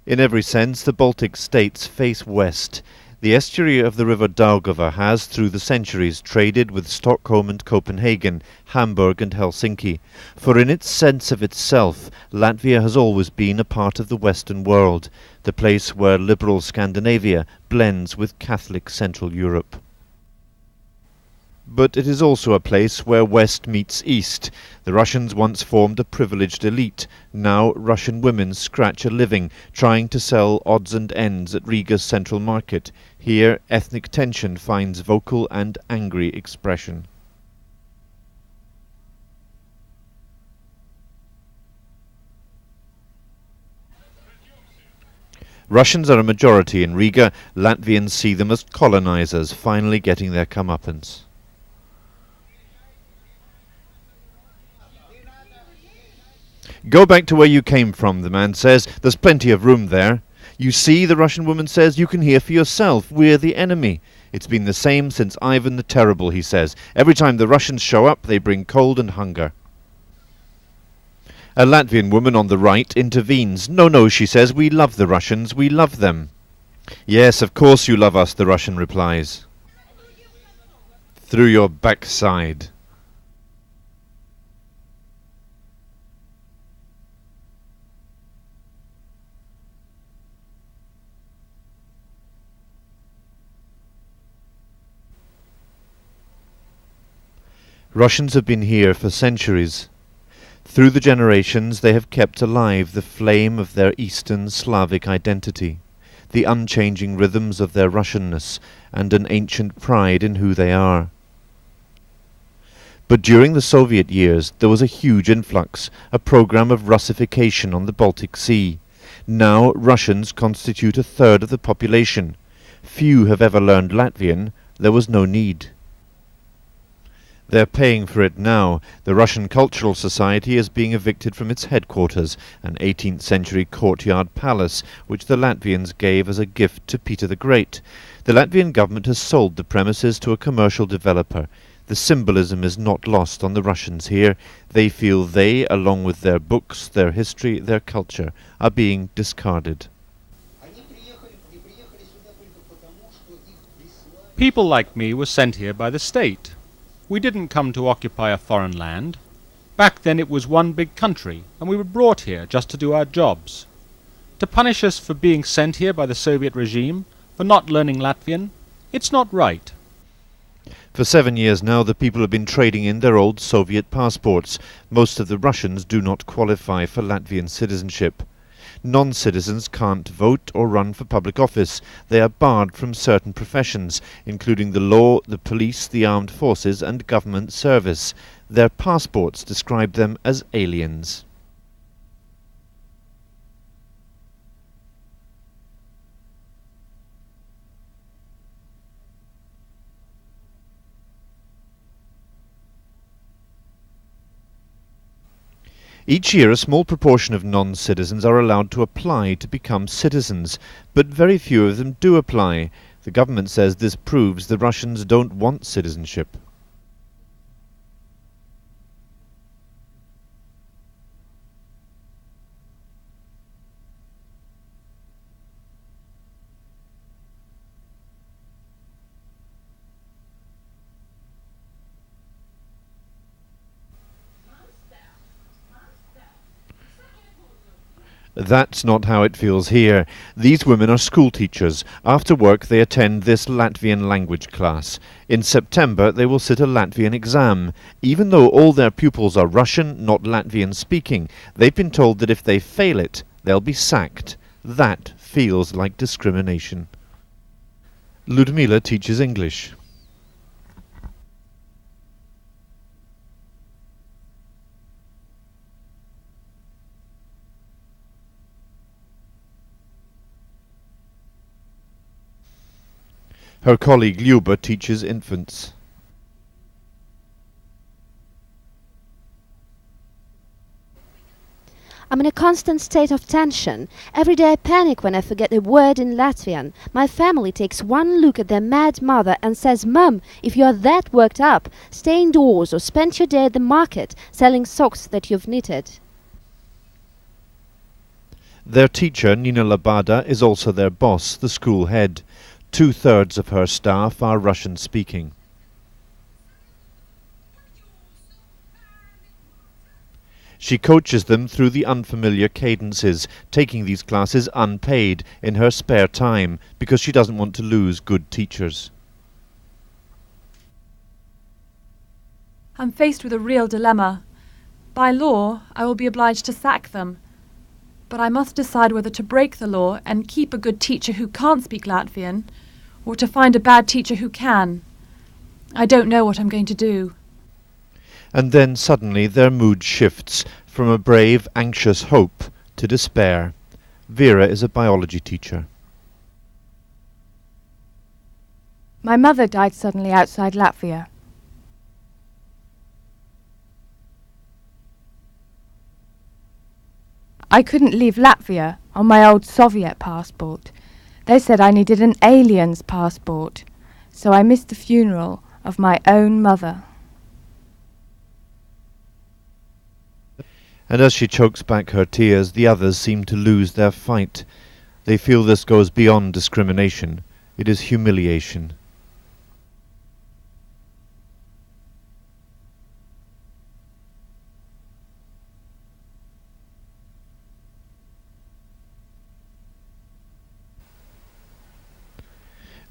In every sense, the Baltic states face west. The estuary of the river Daugava has, through the centuries, traded with Stockholm and Copenhagen, Hamburg and Helsinki. For in its sense of itself, Latvia has always been a part of the Western world, the place where liberal Scandinavia blends with Catholic Central Europe. But it is also a place where West meets East. The Russians once formed a privileged elite. Now Russian women scratch a living trying to sell odds and ends at Riga's central market. Here ethnic tension finds vocal and angry expression. Russians are a majority in Riga. Latvians see them as colonizers, finally getting their comeuppance. Go back to where you came from, the man says. There's plenty of room there. You see, the Russian woman says, you can hear for yourself. We're the enemy. It's been the same since Ivan the Terrible, he says. Every time the Russians show up, they bring cold and hunger. A Latvian woman on the right intervenes. No, she says, we love the Russians, we love them. Yes, of course you love us, the Russian replies. Through your backside. Russians have been here for centuries. Through the generations they have kept alive the flame of their Eastern Slavic identity, the unchanging rhythms of their Russianness, and an ancient pride in who they are. But during the Soviet years there was a huge influx, a program of Russification on the Baltic Sea. Now Russians constitute a third of the population. Few have ever learned Latvian. There was no need. They're paying for it now. The Russian Cultural Society is being evicted from its headquarters, an 18th century courtyard palace which the Latvians gave as a gift to Peter the Great. The Latvian government has sold the premises to a commercial developer. The symbolism is not lost on the Russians here. They feel they, along with their books, their history, their culture, are being discarded. People like me were sent here by the state. We didn't come to occupy a foreign land. Back then it was one big country, and we were brought here just to do our jobs. To punish us for being sent here by the Soviet regime, for not learning Latvian, it's not right. For 7 years now the people have been trading in their old Soviet passports. Most of the Russians do not qualify for Latvian citizenship. Non-citizens can't vote or run for public office. They are barred from certain professions, including the law, the police, the armed forces and government service. Their passports describe them as aliens. Each year a small proportion of non-citizens are allowed to apply to become citizens, but very few of them do apply. The government says this proves the Russians don't want citizenship. That's not how it feels here. These women are school teachers. After work they attend this Latvian language class. In September they will sit a Latvian exam. Even though all their pupils are Russian, not Latvian speaking, they've been told that if they fail it, they'll be sacked. That feels like discrimination. Ludmila teaches English. Her colleague Lyuba teaches infants. I'm in a constant state of tension. Every day I panic when I forget a word in Latvian. My family takes one look at their mad mother and says, "Mum, if you are that worked up, stay indoors or spend your day at the market selling socks that you've knitted." Their teacher, Nina Labada, is also their boss, the school head. 2/3 of her staff are Russian-speaking. She coaches them through the unfamiliar cadences, taking these classes unpaid in her spare time because she doesn't want to lose good teachers. I'm faced with a real dilemma. By law, I will be obliged to sack them. But I must decide whether to break the law and keep a good teacher who can't speak Latvian, or to find a bad teacher who can. I don't know what I'm going to do. And then suddenly their mood shifts from a brave, anxious hope to despair. Vera is a biology teacher. My mother died suddenly outside Latvia. I couldn't leave Latvia on my old Soviet passport. They said I needed an alien's passport, so I missed the funeral of my own mother. And as she chokes back her tears, the others seem to lose their fight. They feel this goes beyond discrimination. It is humiliation.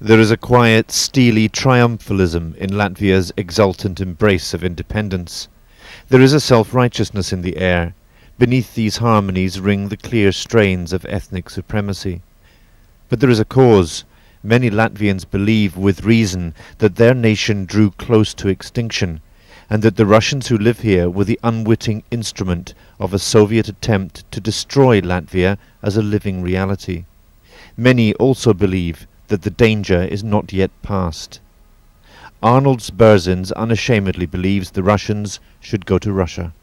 There is a quiet, steely triumphalism in Latvia's exultant embrace of independence. There is a self-righteousness in the air. Beneath these harmonies ring the clear strains of ethnic supremacy. But there is a cause. Many Latvians believe, with reason, that their nation drew close to extinction, and that the Russians who live here were the unwitting instrument of a Soviet attempt to destroy Latvia as a living reality. Many also believe that the danger is not yet past. Arnold Berzins unashamedly believes the Russians should go to Russia.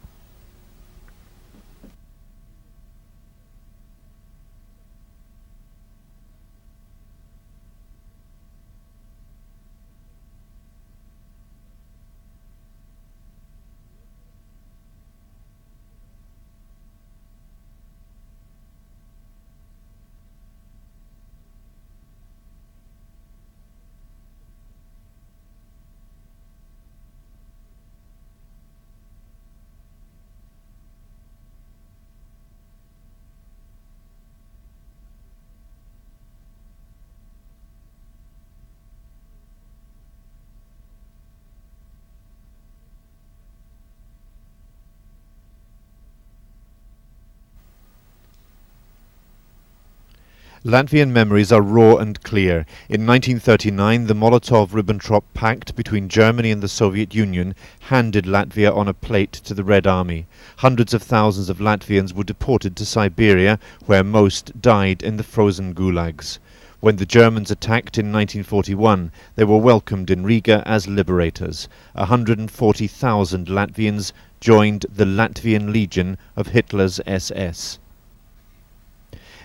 Latvian memories are raw and clear. In 1939, the Molotov-Ribbentrop Pact between Germany and the Soviet Union handed Latvia on a plate to the Red Army. Hundreds of thousands of Latvians were deported to Siberia, where most died in the frozen gulags. When the Germans attacked in 1941, they were welcomed in Riga as liberators. 140,000 Latvians joined the Latvian Legion of Hitler's SS.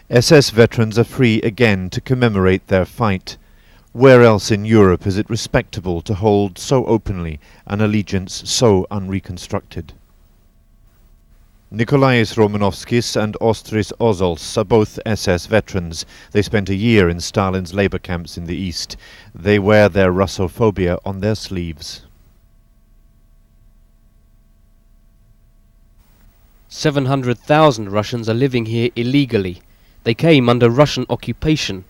SS veterans are free again to commemorate their fight. Where else in Europe is it respectable to hold so openly an allegiance so unreconstructed? Nikolais Romanovskis and Ostris Ozols are both SS veterans. They spent a year in Stalin's labor camps in the East. They wear their Russophobia on their sleeves. 700,000 Russians are living here illegally. They came under Russian occupation.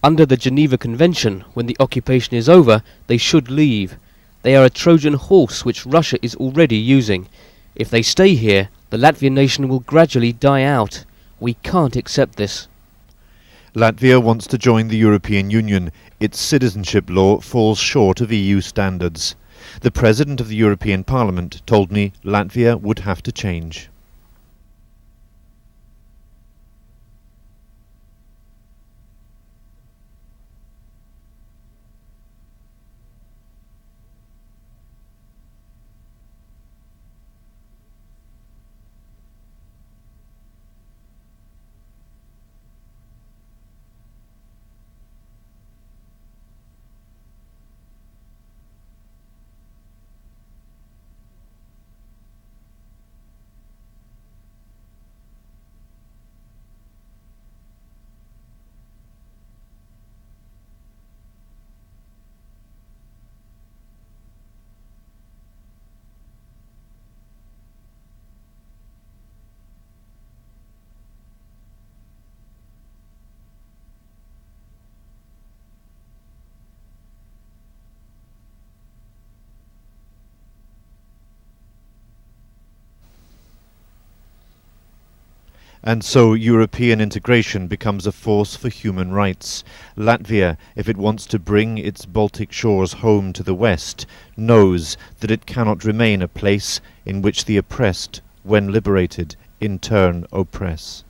Under the Geneva Convention, when the occupation is over, they should leave. They are a Trojan horse which Russia is already using. If they stay here, the Latvian nation will gradually die out. We can't accept this. Latvia wants to join the European Union. Its citizenship law falls short of EU standards. The President of the European Parliament told me Latvia would have to change. And so European integration becomes a force for human rights. Latvia, if it wants to bring its Baltic shores home to the West, knows that it cannot remain a place in which the oppressed, when liberated, in turn oppress.